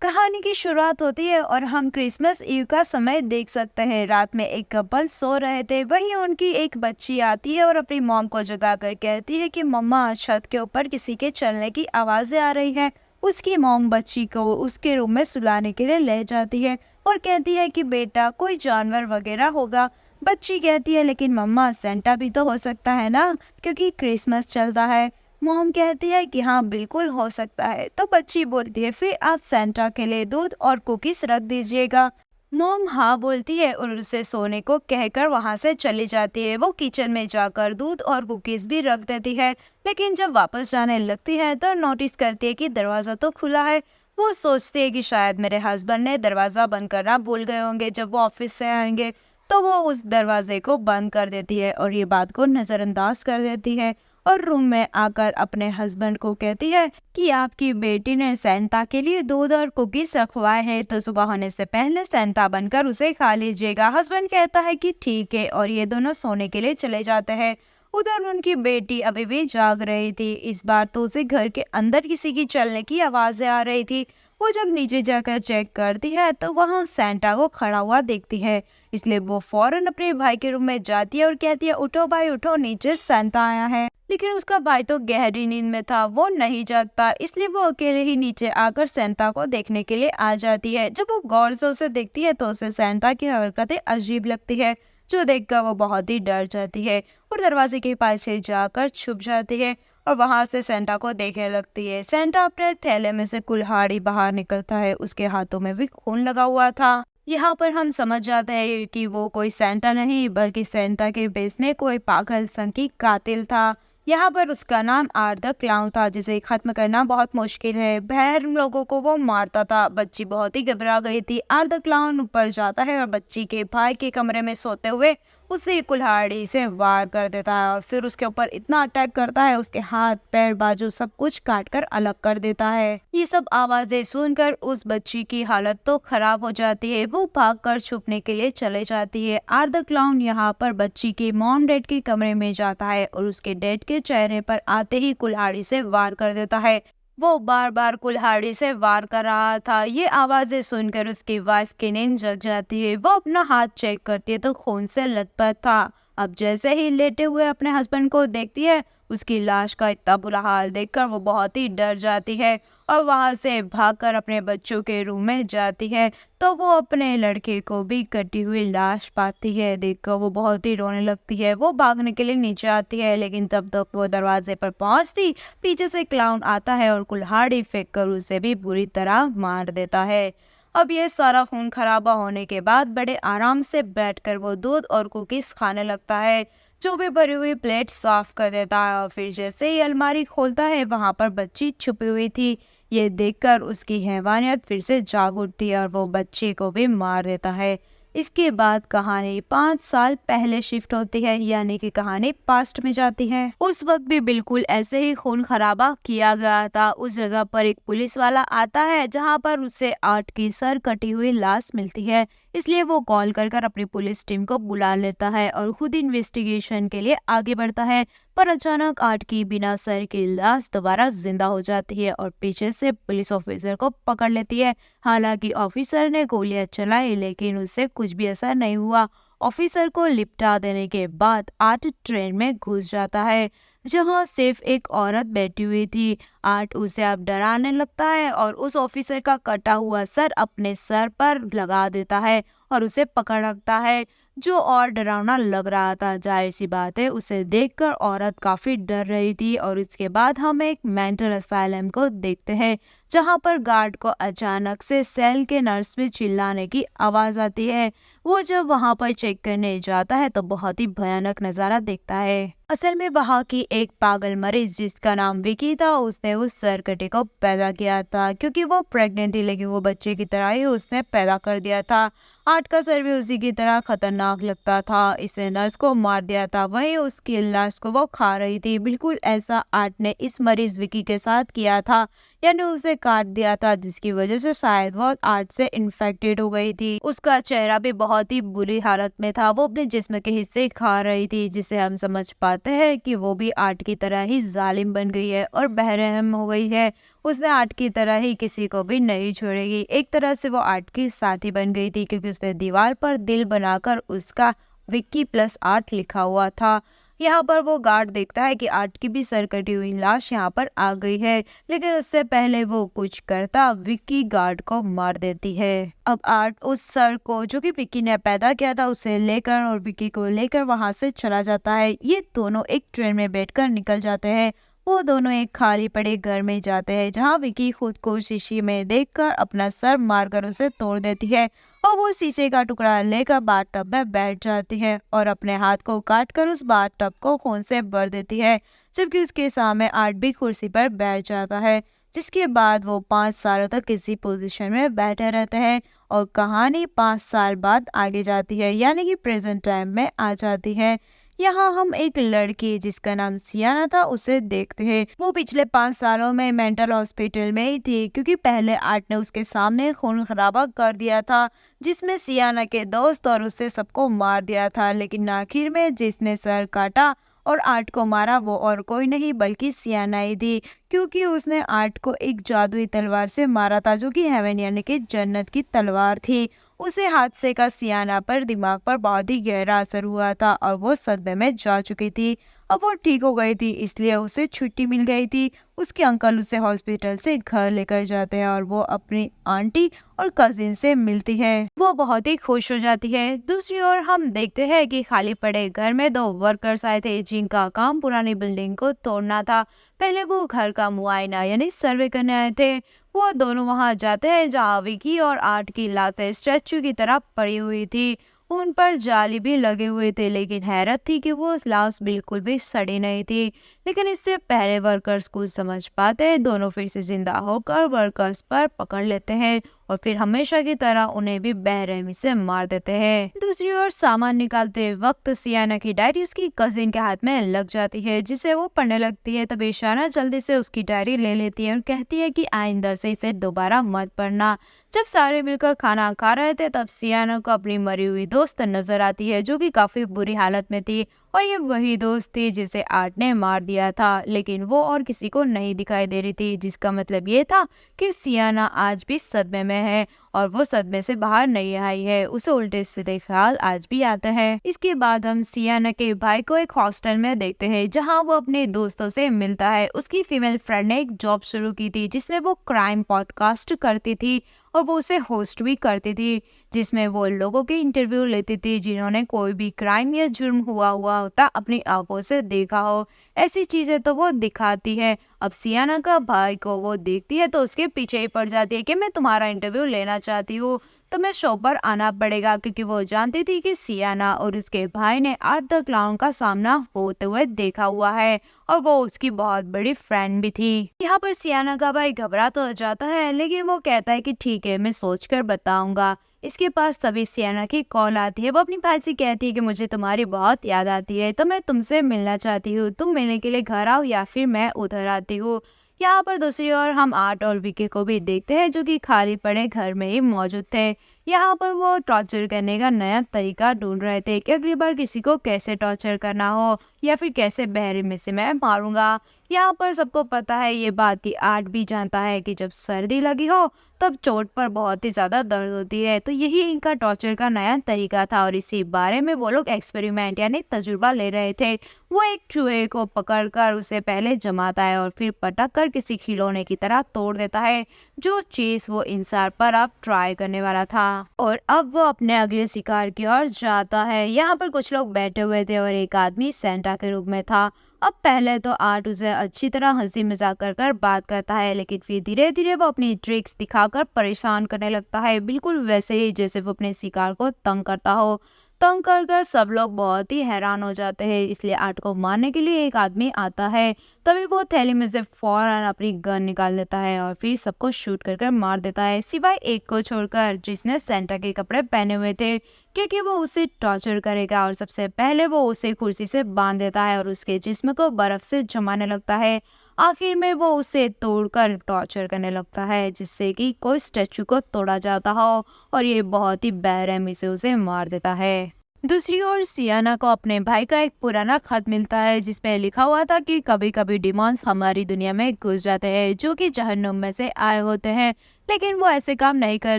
कहानी की शुरुआत होती है और हम क्रिसमस ईव का समय देख सकते हैं। रात में एक कपल सो रहे थे, वहीं उनकी एक बच्ची आती है और अपनी मॉम को जगाकर कहती है कि मम्मा, छत के ऊपर किसी के चलने की आवाजें आ रही है। उसकी मॉम बच्ची को उसके रूम में सुलाने के लिए ले जाती है और कहती है कि बेटा, कोई जानवर वगैरह होगा। बच्ची कहती है, लेकिन मम्मा, सेंटा भी तो हो सकता है ना, क्योंकि क्रिसमस चलता है। मॉम कहती है कि हाँ, बिल्कुल हो सकता है। तो बच्ची बोलती है, फिर आप सेंटा के लिए दूध और कुकीज रख दीजिएगा। मॉम हाँ बोलती है और उसे सोने को कहकर वहां से चली जाती है। वो किचन में जाकर दूध और कुकीज भी रख देती है, लेकिन जब वापस जाने लगती है तो नोटिस करती है कि दरवाजा तो खुला है। वो सोचती है कि शायद मेरे हस्बैंड ने दरवाजा बंद करना भूल गए होंगे जब वो ऑफिस से आएंगे। तो वो उस दरवाजे को बंद कर देती है और ये बात को नजरअंदाज कर देती है और रूम में आकर अपने हस्बैंड को कहती है कि आपकी बेटी ने सेंटा के लिए दूध और कुकीज रखवाए हैं, तो सुबह होने से पहले सेंटा बनकर उसे खा लीजिएगा। हस्बैंड कहता है कि ठीक है और ये दोनों सोने के लिए चले जाते हैं। उधर उनकी बेटी अभी भी जाग रही थी। इस बार तो उसे घर के अंदर किसी की चलने की आवाजें आ रही थी। वो जब नीचे जाकर चेक करती है तो वहाँ सेंटा को खड़ा हुआ देखती है। इसलिए वो फौरन अपने भाई के रूम में जाती है और कहती है, उठो भाई उठो, नीचे सेंटा आया है। लेकिन उसका भाई तो गहरी नींद में था, वो नहीं जागता। इसलिए वो अकेले ही नीचे आकर सेंटा को देखने के लिए आ जाती है। जब वो गौर से उसे देखती है तो उसे सेंटा की हरकतें अजीब लगती है, जो देखकर वो बहुत ही डर जाती है और दरवाजे के पास से जाकर छुप जाती है और वहां से सेंटा को देखने लगती है। सेंटा अपने थैले में से कुल्हाड़ी बाहर निकलता है, उसके हाथों में भी खून लगा हुआ था। यहाँ पर हम समझ जाते हैं कि वो कोई सेंटा नहीं, बल्कि सेंटा के बेस में कोई पागल संकी कातिल था। यहाँ पर उसका नाम आर द क्लाउन था, जिसे खत्म करना बहुत मुश्किल है। बहर लोगों को वो मारता था। बच्ची बहुत ही घबरा गई थी। आर द क्लाउन ऊपर जाता है और बच्ची के भाई के कमरे में सोते हुए उसे कुल्हाड़ी से वार कर देता है और फिर उसके ऊपर इतना अटैक करता है, उसके हाथ पैर बाजू सब कुछ काट कर अलग कर देता है। ये सब आवाजें सुनकर उस बच्ची की हालत तो खराब हो जाती है। वो भागकर छुपने के लिए चले जाती है। आर द क्लाउन यहाँ पर बच्ची के मॉम डैड के कमरे में जाता है और उसके डैड के चेहरे पर आते ही कुल्हाड़ी से वार कर देता है। वो बार बार कुल्हाड़ी से वार कर रहा था। ये आवाजें सुनकर उसकी वाइफ की नींद जग जाती है। वो अपना हाथ चेक करती है तो खून से लथपथ था। अब जैसे ही लेटे हुए अपने हस्बैंड को देखती है, उसकी लाश का इतना बुरा हाल देखकर वो बहुत ही डर जाती है और वहां से भागकर अपने बच्चों के रूम में जाती है। तो वो अपने लड़के को भी कटी हुई लाश पाती है। देखकर वो बहुत ही रोने लगती है। वो भागने के लिए नीचे आती है, लेकिन तब तक वो दरवाजे पर पहुंचती पीछे से क्लाउन आता है और कुल्हाड़ी फेंक कर उसे भी बुरी तरह मार देता है। अब ये सारा खून खराबा होने के बाद बड़े आराम से बैठकर वो दूध और कुकीज खाने लगता है, जो भी भरी हुई प्लेट साफ कर देता है। और फिर जैसे ही अलमारी खोलता है, वहां पर बच्ची छुपी हुई थी। ये देखकर उसकी हैवानियत फिर से जाग उठती है और वो बच्ची को भी मार देता है। इसके बाद कहानी 5 साल पहले शिफ्ट होती है, यानी कि कहानी पास्ट में जाती है। उस वक्त भी बिल्कुल ऐसे ही खून खराबा किया गया था। उस जगह पर एक पुलिस वाला आता है, जहां पर उसे 8 की सर कटी हुई लाश मिलती है। इसलिए वो कॉल कर अपनी पुलिस टीम को बुला लेता है और खुद इन्वेस्टिगेशन के लिए आगे बढ़ता है। पर अचानक 8 की बिना सर की लाश दोबारा जिंदा हो जाती है और पीछे से पुलिस ऑफिसर को पकड़ लेती है। हालांकि ऑफिसर ने गोलियां चलाई, लेकिन उससे कुछ भी असर नहीं हुआ। ऑफिसर को लिपटा देने के बाद 8 ट्रेन में घुस जाता है, जहां सिर्फ एक औरत बैठी हुई थी। 8 उसे अब डराने लगता है और उस ऑफिसर का कटा हुआ सर अपने सर पर लगा देता है और उसे पकड़ रखता है, जो और डरावना लग रहा था। जाहिर सी बात है, उसे देखकर औरत काफी डर रही थी। और इसके बाद हम एक मेंटल असाइलम को देखते हैं, जहां पर गार्ड को अचानक से सेल के नर्स में चिल्लाने की आवाज आती है। वो जब वहां पर चेक करने जाता है तो बहुत ही भयानक नजारा देखता है। असल में वहाँ की एक पागल मरीज जिसका नाम विकी था, उसने उस सरकटे को पैदा किया था, क्योंकि वो प्रेग्नेंट थी, लेकिन वो बच्चे की तरह ही उसने पैदा कर दिया था। 8 का सर भी उसी की तरह खतरनाक लगता था। इसे नर्स को मार दिया था, वहीं उसकी लाश को वो खा रही थी। बिल्कुल ऐसा 8 ने इस मरीज विकी के साथ किया था, यानी उसे काट दिया था, जिसकी वजह से शायद वो आर्ट से इन्फेक्टेड हो गई थी। उसका चेहरा भी बहुत ही बुरी हालत में था, वो अपने जिस्म के हिस्से खा रही थी, जिससे हम समझ पाते हैं कि वो भी आर्ट की तरह ही जालिम बन गई है और बेरहम हो गई है। उसने आर्ट की तरह ही किसी को भी नहीं छोड़ेगी। एक तरह से वो आर्ट की साथी बन गई थी, क्योंकि उसने दीवार पर दिल बनाकर उसका विक्की प्लस आर्ट लिखा हुआ था। यहाँ पर वो गार्ड देखता है कि आर्ट की भी सर कटी हुई लाश यहाँ पर आ गई है, लेकिन उससे पहले वो कुछ करता विक्की गार्ड को मार देती है। अब आर्ट उस सर को जो कि विक्की ने पैदा किया था उसे लेकर और विक्की को लेकर वहां से चला जाता है। ये दोनों एक ट्रेन में बैठकर निकल जाते हैं। वो दोनों एक खाली पड़े घर में जाते हैं, जहाँ विक्की खुद को शीशे में देखकर अपना सर मारकर उसे तोड़ देती है और वो शीशे का टुकड़ा लेकर बाथटब में बैठ जाती है और अपने हाथ को काटकर उस बाथटब को खून से भर देती है, जबकि उसके सामने आर्ट भी कुर्सी पर बैठ जाता है। जिसके बाद वो 5 सालों तक किसी पोजीशन में बैठे रहते हैं और कहानी 5 साल बाद आगे जाती है, यानी कि प्रेजेंट टाइम में आ जाती है। यहाँ हम एक लड़की जिसका नाम सियाना था उसे देखते हैं। वो पिछले 5 सालों में मेंटल हॉस्पिटल में ही थी, क्योंकि पहले आर्ट ने उसके सामने खून खराबा कर दिया था, जिसमें सियाना के दोस्त और उससे सबको मार दिया था। लेकिन आखिर में जिसने सर काटा और आर्ट को मारा वो और कोई नहीं बल्कि सियाना ही थी, क्योंकि उसने आर्ट को एक जादुई तलवार से मारा था, जो कि हेवन यानी कि जन्नत की तलवार थी। उसे हादसे का सियाना पर दिमाग पर बहुत ही गहरा असर हुआ था और वो सदमे में जा चुकी थी। अब वो ठीक हो गई थी, इसलिए उसे छुट्टी मिल गई थी। उसके अंकल उसे हॉस्पिटल से घर लेकर जाते हैं और वो अपनी आंटी और कजिन से मिलती है। वो बहुत ही खुश हो जाती है। दूसरी ओर हम देखते हैं कि खाली पड़े घर में 2 वर्कर्स आए थे, जिनका काम पुरानी बिल्डिंग को तोड़ना था। पहले वो घर का मुआयना यानी सर्वे करने आए थे। वो दोनों वहां जाते हैं जहाँ विकी और आर्ट की लाशें स्टैचू की तरह पड़ी हुई थी। उन पर जाली भी लगे हुए थे, लेकिन हैरत थी कि वो लाश बिल्कुल भी सड़ी नहीं थी। लेकिन इससे पहले वर्कर्स कुछ समझ पाते हैं, दोनों फिर से जिंदा होकर वर्कर्स पर पकड़ लेते हैं और फिर हमेशा की तरह उन्हें भी बेरहमी से मार देते हैं। दूसरी ओर सामान निकालते वक्त सियाना की डायरी उसकी कजिन के हाथ में लग जाती है, जिसे वो पढ़ने लगती है। तभी शाना जल्दी से उसकी डायरी ले लेती है और कहती है कि आइंदा से इसे दोबारा मत पढ़ना। जब सारे मिलकर खाना खा रहे थे तब सियाना को अपनी मरी हुई दोस्त नजर आती है, जो कि काफी बुरी हालत में थी और ये वही दोस्त थी जिसे आर्ट ने मार दिया था, लेकिन वो और किसी को नहीं दिखाई दे रही थी, जिसका मतलब ये था कि सियाना आज भी सदमे में है और वो सदमे से बाहर नहीं आई है। उसे उल्टे सीधे ख्याल आज भी आता है। इसके बाद हम सियाना के भाई को एक हॉस्टल में देखते हैं, जहां वो अपने दोस्तों से मिलता है। उसकी फीमेल फ्रेंड ने एक जॉब शुरू की थी, जिसमें वो क्राइम पॉडकास्ट करती थी और वो उसे होस्ट भी करती थी, जिसमें वो लोगों के इंटरव्यू लेती थी जिन्होंने कोई भी क्राइम या जुर्म हुआ होता अपनी आंखों से देखा हो। ऐसी चीजें तो वो दिखाती है। अब सियाना का भाई को वो देखती है तो उसके पीछे ही पड़ जाती है कि मैं तुम्हारा इंटरव्यू लेना चाहती हूँ, तो मैं शो पर आना पड़ेगा, क्योंकि वो जानती थी कि सियाना और उसके भाई ने आर्ट द क्लाउन का सामना होते हुए देखा हुआ है और वो उसकी बहुत बड़ी फ्रेंड भी थी। यहाँ पर सियाना का भाई घबरा तो जाता है, लेकिन वो कहता है कि ठीक है मैं सोचकर बताऊंगा। इसके पास तभी सियाना की कॉल आती है। वो अपनी भाई से कहती है कि मुझे तुम्हारी बहुत याद आती है, तो मैं तुमसे मिलना चाहती हूँ, तुम मिलने के लिए घर आओ या फिर मैं उधर आती हूँ। यहाँ पर दूसरी ओर हम आर्ट और विकी को भी देखते हैं, जो कि खाली पड़े घर में ही मौजूद थे। यहाँ पर वो टॉर्चर करने का नया तरीका ढूंढ रहे थे कि अगली बार किसी को कैसे टॉर्चर करना हो या फिर कैसे बेरहमी से मैं मारूंगा। यहाँ पर सबको पता है ये बात कि आर्ट भी जानता है कि जब सर्दी लगी हो तब चोट पर बहुत ही ज्यादा दर्द होती है, तो यही इनका टॉर्चर का नया तरीका था और इसी बारे में वो लोग एक्सपेरिमेंट यानी तजुर्बा ले रहे थे। वो एक चूहे को पकड़कर उसे पहले जमाता है और फिर पटक कर किसी खिलौने की तरह तोड़ देता है, जो चीज वो इंसान पर अब ट्राई करने वाला था। और अब वो अपने अगले शिकार की ओर जाता है। यहाँ पर कुछ लोग बैठे हुए थे और एक आदमी सेंटा के रूप में था। अब पहले तो आर्ट उसे अच्छी तरह हंसी मजाक कर बात करता है, लेकिन फिर धीरे धीरे वो अपनी ट्रिक्स दिखाकर परेशान करने लगता है, बिल्कुल वैसे ही जैसे वो अपने शिकार को तंग करता हो। तंग कर सब लोग बहुत ही हैरान हो जाते हैं। इसलिए आर्ट को मारने के लिए एक आदमी आता है। तभी वो थैली में से फौरन अपनी गन निकाल लेता है और फिर सबको शूट कर मार देता है, सिवाय एक को छोड़कर जिसने सेंटा के कपड़े पहने हुए थे, क्योंकि वो उसे टॉर्चर करेगा। और सबसे पहले वो उसे कुर्सी से बांध देता है और उसके जिस्म को बर्फ से जमाने लगता है। आखिर में वो उसे तोड़कर टॉर्चर करने लगता है, जिससे कि कोई स्टैचू को तोड़ा जाता हो, और ये बहुत ही बेरहमी से उसे मार देता है। दूसरी ओर सियाना को अपने भाई का एक पुराना खत मिलता है, जिसमें लिखा हुआ था कि कभी कभी डिमॉन्स हमारी दुनिया में घुस जाते हैं, जो कि जहन्नुम में से आए होते हैं, लेकिन वो ऐसे काम नहीं कर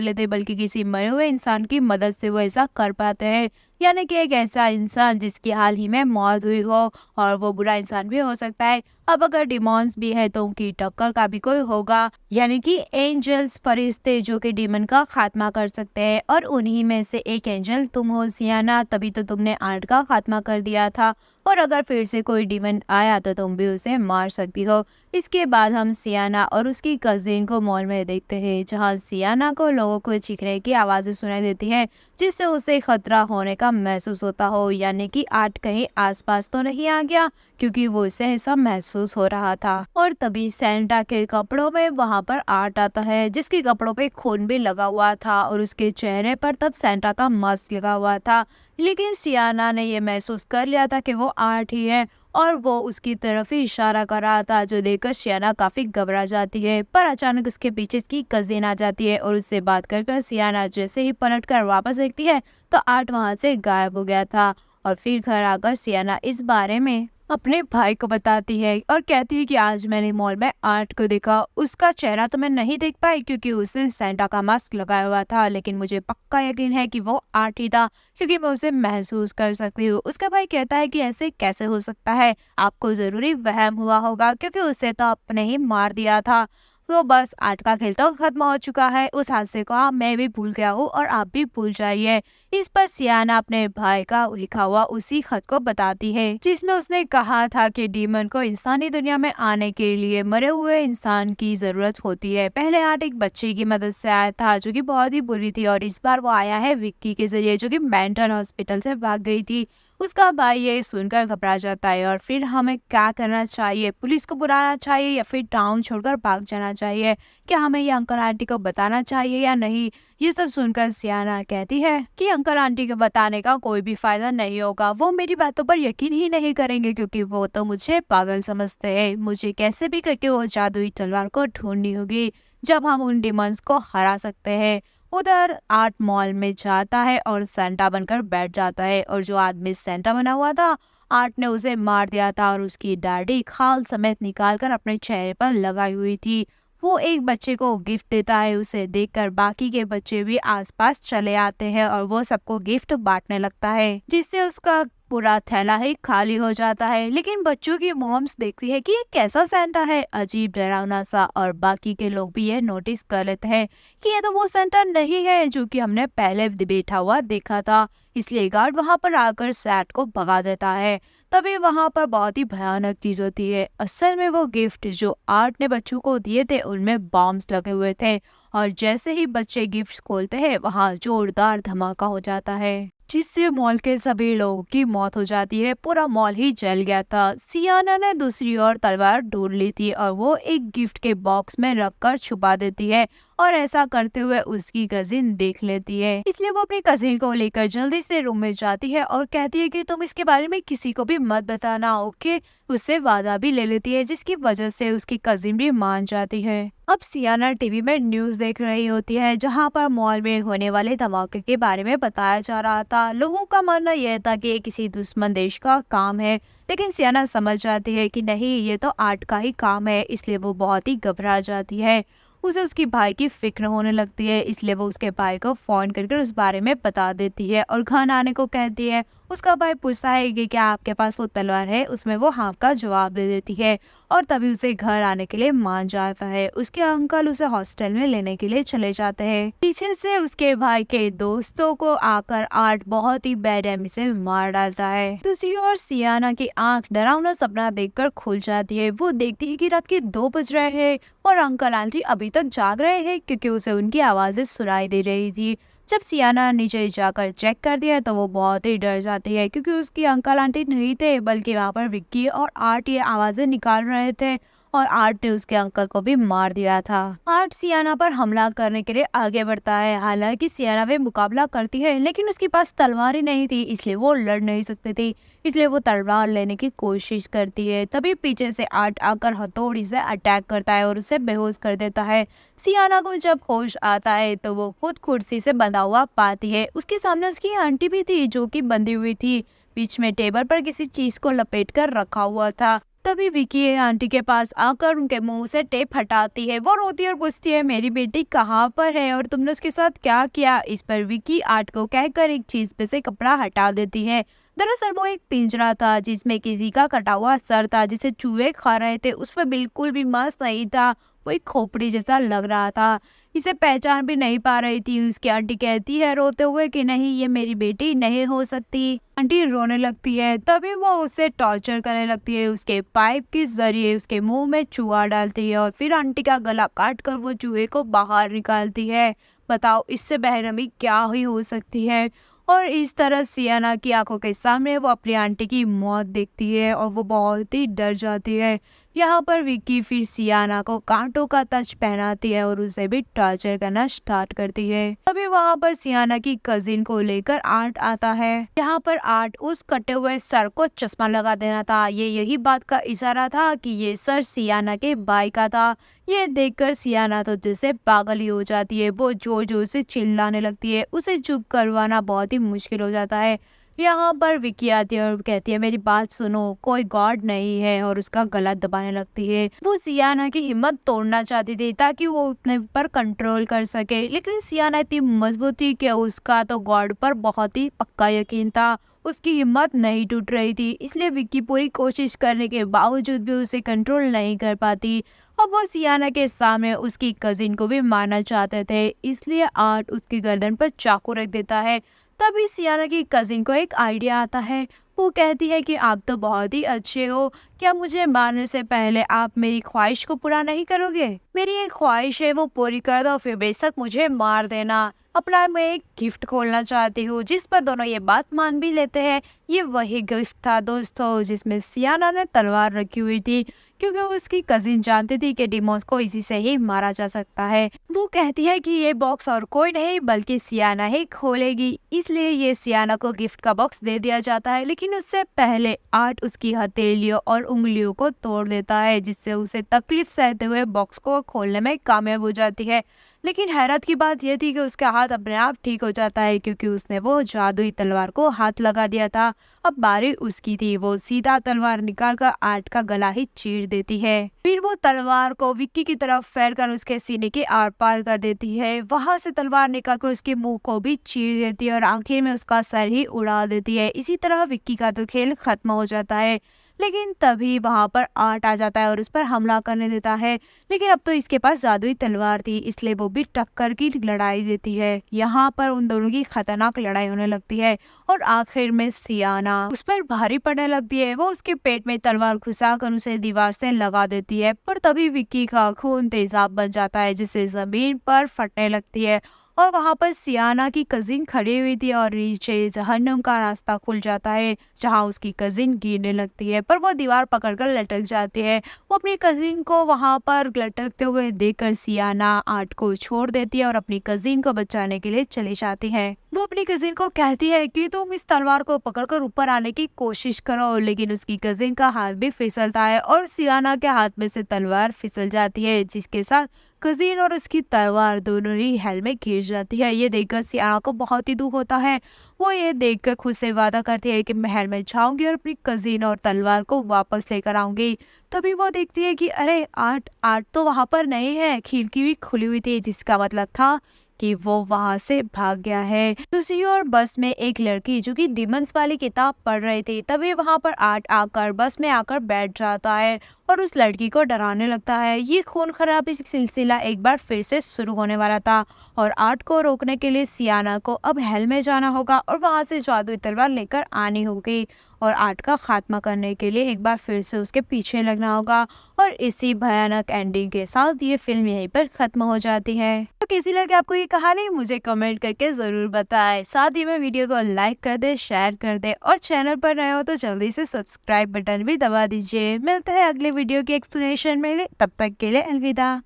लेते, बल्कि किसी मरे हुए इंसान की मदद से वो ऐसा कर पाते हैं। यानी कि एक ऐसा इंसान जिसकी हाल ही में मौत हुई हो, और वो बुरा इंसान भी हो सकता है। अब अगर डिमॉन्स भी है तो उनकी टक्कर का भी कोई होगा, यानी कि एंजल्स, फरिश्ते, जो कि डीमन का खात्मा कर सकते हैं, और उन्हीं में से एक एंजल तुम हो सियाना, तभी तो तुमने आर्ट का खात्मा कर दिया था, और अगर फिर से कोई डीमन आया तो तुम भी उसे मार सकती हो। इसके बाद हम सियाना और उसकी कजिन को मॉल में देखते हैं, जहां सियाना को लोगों को चीखने की आवाजें सुनाई देती हैं, जिससे उसे खतरा होने का महसूस होता हो, यानी कि आर्ट कहीं आसपास तो नहीं आ गया, क्योंकि वो इसे ऐसा महसूस हो रहा था। और तभी सेंटा के कपड़ों में वहां पर आर्ट आता है, जिसके कपड़ों पे खून भी लगा हुआ था, और उसके चेहरे पर तब सेंटा का मास्क लगा हुआ था। लेकिन सियाना ने ये महसूस कर लिया था कि वो आर्ट ही है, और वो उसकी तरफ ही इशारा कर रहा था, जो देखकर सियाना काफी घबरा जाती है। पर अचानक उसके पीछे उसकी कजिन आ जाती है, और उससे बात कर सियाना जैसे ही पलट कर वापस देखती है तो आर्ट वहां से गायब हो गया था। और फिर घर आकर सियाना इस बारे में अपने भाई को बताती है, और कहती है कि आज मैंने मॉल में आर्ट को देखा। उसका चेहरा तो मैं नहीं देख पाई क्योंकि उसने सेंटा का मास्क लगाया हुआ था, लेकिन मुझे पक्का यकीन है कि वो आर्ट ही था, क्योंकि मैं उसे महसूस कर सकती हूँ। उसका भाई कहता है कि ऐसे कैसे हो सकता है, आपको जरूरी वहम हुआ होगा, क्योंकि उसे तो आपने ही मार दिया था। तो बस आर्ट का खेल तो खत्म हो चुका है, उस हादसे को मैं भी भूल गया हूँ, और आप भी भूल जाइए। इस पर सियाना अपने भाई का लिखा हुआ उसी खत को बताती है, जिसमें उसने कहा था कि डीमन को इंसानी दुनिया में आने के लिए मरे हुए इंसान की जरूरत होती है। पहले आर्ट एक बच्चे की मदद से आया था, जो कि बहुत ही बुरी थी, और इस बार वो आया है विक्की के जरिए, जो कि मेंटल हॉस्पिटल से भाग गई थी। उसका भाई ये सुनकर घबरा जाता है, और फिर हमें क्या करना चाहिए? पुलिस को बुलाना चाहिए या फिर टाउन छोड़कर भाग जाना चाहिए? क्या हमें ये अंकल आंटी को बताना चाहिए या नहीं? ये सब सुनकर सियाना कहती है कि अंकल आंटी को बताने का कोई भी फायदा नहीं होगा, वो मेरी बातों पर यकीन ही नहीं करेंगे, क्योंकि वो तो मुझे पागल समझते हैं। मुझे कैसे भी करके वो जादुई तलवार को ढूंढनी होगी, जब हम उन डिमंस को हरा सकते हैं। उधर आर्ट मॉल में जाता है और सेंटा बनकर बैठ जाता है, और जो आदमी सेंटा बना हुआ था, आर्ट ने उसे मार दिया था, और उसकी दाढ़ी खाल समेत निकालकर अपने चेहरे पर लगाई हुई थी। वो एक बच्चे को गिफ्ट देता है। उसे देखकर बाकी के बच्चे भी आसपास चले आते हैं, और वो सबको गिफ्ट बांटने लगता है, जिससे उसका पूरा थैला ही खाली हो जाता है। लेकिन बच्चों की मॉम्स देखती है कि ये कैसा सेंटा है, अजीब डरावना सा, और बाकी के लोग भी ये नोटिस कर लेते हैं कि ये तो वो सेंटा नहीं है जो कि हमने पहले बैठा हुआ देखा था। इसलिए गार्ड वहां पर आकर सैट को भगा देता है। तभी वहां पर बहुत ही भयानक चीज होती है। असल में वो गिफ्ट जो आर्ट ने बच्चों को दिए थे, उनमें बॉम्ब्स लगे हुए थे, और जैसे ही बच्चे गिफ्ट्स खोलते हैं, वहां जोरदार धमाका हो जाता है, जिससे मॉल के सभी लोगों की मौत हो जाती है। पूरा मॉल ही जल गया था। सियाना ने दूसरी ओर तलवार ढूंढ ली थी, और वो एक गिफ्ट के बॉक्स में रखकर छुपा देती है, और ऐसा करते हुए उसकी कजिन देख लेती है। इसलिए वो अपनी कजिन को लेकर जल्दी से रूम में जाती है, और कहती है कि तुम इसके बारे में किसी को भी मत बताना, ओके? उससे वादा भी ले लेती है, जिसकी वजह से उसकी कजिन भी मान जाती है। अब सियाना टीवी में न्यूज देख रही होती है, जहां पर मॉल में होने वाले धमाके के बारे में बताया जा रहा था। लोगों का मानना यह था कि ये किसी दुश्मन देश का काम है, लेकिन सियाना समझ जाती है कि नहीं, ये तो आर्ट का ही काम है। इसलिए वो बहुत ही घबरा जाती है। उसे उसकी भाई की फिक्र होने लगती है, इसलिए वो उसके भाई को फोन करके उस बारे में बता देती है, और घर आने को कहती है। उसका भाई पूछता है कि क्या आपके पास वो तलवार है? उसमें वो हाँ का जवाब दे देती है, और तभी उसे घर आने के लिए मान जाता है। उसके अंकल उसे हॉस्टल में लेने के लिए चले जाते हैं। पीछे से उसके भाई के दोस्तों को आकर आर्ट बहुत ही बेरहमी से मार डालता है। दूसरी ओर सियाना की आंख डरावना सपना देखकर खुल जाती है। वो देखती है कि रात के 2 बज रहे हैं, और अंकल आंटी अभी तक जाग रहे हैं, क्योंकि उसे उनकी आवाजें सुनाई दे रही थी। जब सियाना नीचे जाकर चेक कर दिया तो वो बहुत ही डर जाती है, क्योंकि उसकी अंकल आंटी नहीं थे, बल्कि वहाँ पर विक्की और आर्ट ये आवाजें निकाल रहे थे, और आर्ट ने उसके अंकल को भी मार दिया था। आर्ट सियाना पर हमला करने के लिए आगे बढ़ता है। हालांकि सियाना वे मुकाबला करती है लेकिन उसके पास तलवार ही नहीं थी, इसलिए वो लड़ नहीं सकती थी। इसलिए वो तलवार लेने की कोशिश करती है। तभी पीछे से आर्ट आकर हथौड़ी से अटैक करता है और उसे बेहोश कर देता है। सियाना को जब होश आता है तो वो खुद कुर्सी से बंधा हुआ पाती है। उसके सामने उसकी आंटी भी थी जो कि बंधी हुई थी, बीच में टेबल पर किसी चीज को लपेट कर रखा हुआ था। तभी विकी आंटी के पास आकर उनके मुंह से टेप हटाती है। वो रोती और पूछती है मेरी बेटी कहाँ पर है और तुमने उसके साथ क्या किया। इस पर विकी आर्ट को कहकर एक चीज पे से कपड़ा हटा देती है। दरअसल वो एक पिंजरा था जिसमें किसी का कटा हुआ सर था जिसे चूहे खा रहे थे। उस पर बिल्कुल भी मांस नहीं था, वो एक खोपड़ी जैसा लग रहा था। इसे पहचान भी नहीं पा रही थी। उसकी आंटी कहती है रोते हुए कि नहीं, ये मेरी बेटी नहीं हो सकती। आंटी रोने लगती है। तभी वो उसे टॉर्चर करने लगती है। उसके पाइप के जरिए उसके मुंह में चूहा डालती है और फिर आंटी का गला काट कर वो चूहे को बाहर निकालती है। बताओ इससे बेरहमी क्या ही हो सकती है। और इस तरह सियाना की आंखों के सामने वो अपनी आंटी की मौत देखती है और वो बहुत ही डर जाती है। यहाँ पर विक्की फिर सियाना को कांटों का तज पहनाती है और उसे भी टॉर्चर करना स्टार्ट करती है। तभी वहाँ पर सियाना की कजिन को लेकर आर्ट आता है। यहाँ पर आर्ट उस कटे हुए सर को चश्मा लगा देना था। ये यही बात का इशारा था कि ये सर सियाना के भाई का था। ये देखकर सियाना तो जैसे पागल ही हो जाती है। वो जोर जोर से चिल्लाने लगती है। उसे चुप करवाना बहुत ही मुश्किल हो जाता है। यहाँ पर विक्की आती है और कहती है मेरी बात सुनो, कोई गॉड नहीं है, और उसका गला दबाने लगती है। वो सियाना की हिम्मत तोड़ना चाहती थी ताकि वो अपने पर कंट्रोल कर सके, लेकिन सियाना इतनी मजबूत थी कि उसका तो गॉड पर बहुत ही पक्का यकीन था। उसकी हिम्मत नहीं टूट रही थी, इसलिए विक्की पूरी कोशिश करने के बावजूद भी उसे कंट्रोल नहीं कर पाती। अब वो सियाना के सामने उसकी कजिन को भी मारना चाहते थे, इसलिए आर्ट उसकी गर्दन पर चाकू रख देता है। तभी सियाना की कजिन को एक आइडिया आता है। वो कहती है कि आप तो बहुत ही अच्छे हो, क्या मुझे मारने से पहले आप मेरी ख्वाहिश को पूरा नहीं करोगे? मेरी एक ख्वाहिश है, वो पूरी कर दो, फिर बेशक मुझे मार देना। अपना मैं एक गिफ्ट खोलना चाहती हूँ। जिस पर दोनों ये बात मान भी लेते हैं। ये वही गिफ्ट था दोस्तों जिसमें सियाना ने तलवार रखी हुई थी, क्योंकि उसकी कजिन जानती थी कि डिमोस को इसी से ही मारा जा सकता है। वो कहती है कि ये बॉक्स और कोई नहीं बल्कि सियाना ही खोलेगी, इसलिए ये सियाना को गिफ्ट का बॉक्स दे दिया जाता है। लेकिन उससे पहले आर्ट उसकी हथेलियों और उंगलियों को तोड़ देता है, जिससे उसे तकलीफ सहते हुए बॉक्स को खोलने में कामयाब हो जाती है। लेकिन हैरत की बात यह थी कि उसका हाथ अपने आप ठीक हो जाता है, क्योंकि उसने वो जादुई तलवार को हाथ लगा दिया था। अब बारी उसकी थी। वो सीधा तलवार निकालकर आर्ट का गला ही चीर देती है। फिर वो तलवार को विक्की की तरफ फेरकर उसके सीने के आर पार कर देती है। वहां से तलवार निकालकर उसके मुंह को भी चीर देती है और आखिर में उसका सर ही उड़ा देती है। इसी तरह विक्की का तो खेल खत्म हो जाता है। लेकिन तभी वहां पर आर्ट आ जाता है और उस पर हमला करने देता है। लेकिन अब तो इसके पास जादुई तलवार थी, इसलिए वो भी टक्कर की लड़ाई देती है। यहाँ पर उन दोनों की खतरनाक लड़ाई होने लगती है और आखिर में सियाना उस पर भारी पड़ने लगती है। वो उसके पेट में तलवार घुसाकर उसे दीवार से लगा देती है, पर तभी विक्की का खून तेजाब बन जाता है, जिससे जमीन पर फटने लगती है। और वहां पर सियाना की कजिन खड़ी हुई थी और नीचे जहन्नुम का रास्ता खुल जाता है, जहां उसकी कजिन गिरने लगती है, पर वो दीवार पकड़कर लटक जाती है। वो अपनी कजिन को वहां पर लटकते हुए देखकर सियाना आर्ट को छोड़ देती है और अपनी कजिन को बचाने के लिए चली जाती है। वो अपनी कजिन को कहती है कि तुम इस तलवार को पकड़कर ऊपर आने की कोशिश करो, लेकिन उसकी कजिन का हाथ भी फिसलता है और सियाना के हाथ में से तलवार फिसल जाती है, जिसके साथ कजिन और उसकी तलवार दोनों ही हेल में गिर जाती है। ये देखकर सियाना को बहुत ही दुख होता है। वो ये देखकर खुद से वादा करती है कि महल में जाऊंगी और अपनी कजिन और तलवार को वापस लेकर आऊंगी। तभी वो देखती है कि अरे आर्ट तो वहां पर नहीं है। खिड़की भी खुली हुई थी, जिसका मतलब था कि वो वहां से भाग गया है। दूसरी ओर बस में एक लड़की जो कि डिमंस वाली किताब पढ़ रही थी, तभी वहां पर आर्ट आकर बस में आकर बैठ जाता है और उस लड़की को डराने लगता है। ये खून खराबी सिलसिला एक बार फिर से शुरू होने वाला था और आर्ट को रोकने के लिए सियाना को अब हेल में जाना होगा और वहां से जादुई तलवार लेकर आनी होगी। और आर्ट का खात्मा करने के लिए एक बार फिर से उसके पीछे लगना होगा। और इसी भयानक एंडिंग के साथ ये फिल्म यहीं पर खत्म हो जाती है। तो कैसी लगी आपको ये कहानी, मुझे कमेंट करके जरूर बताएं। साथ ही में वीडियो को लाइक कर दे, शेयर कर दे और चैनल पर नए हो तो जल्दी से सब्सक्राइब बटन भी दबा दीजिए। मिलते हैं अगले वीडियो की एक्सप्लेनेशन में, तब तक के लिए अलविदा।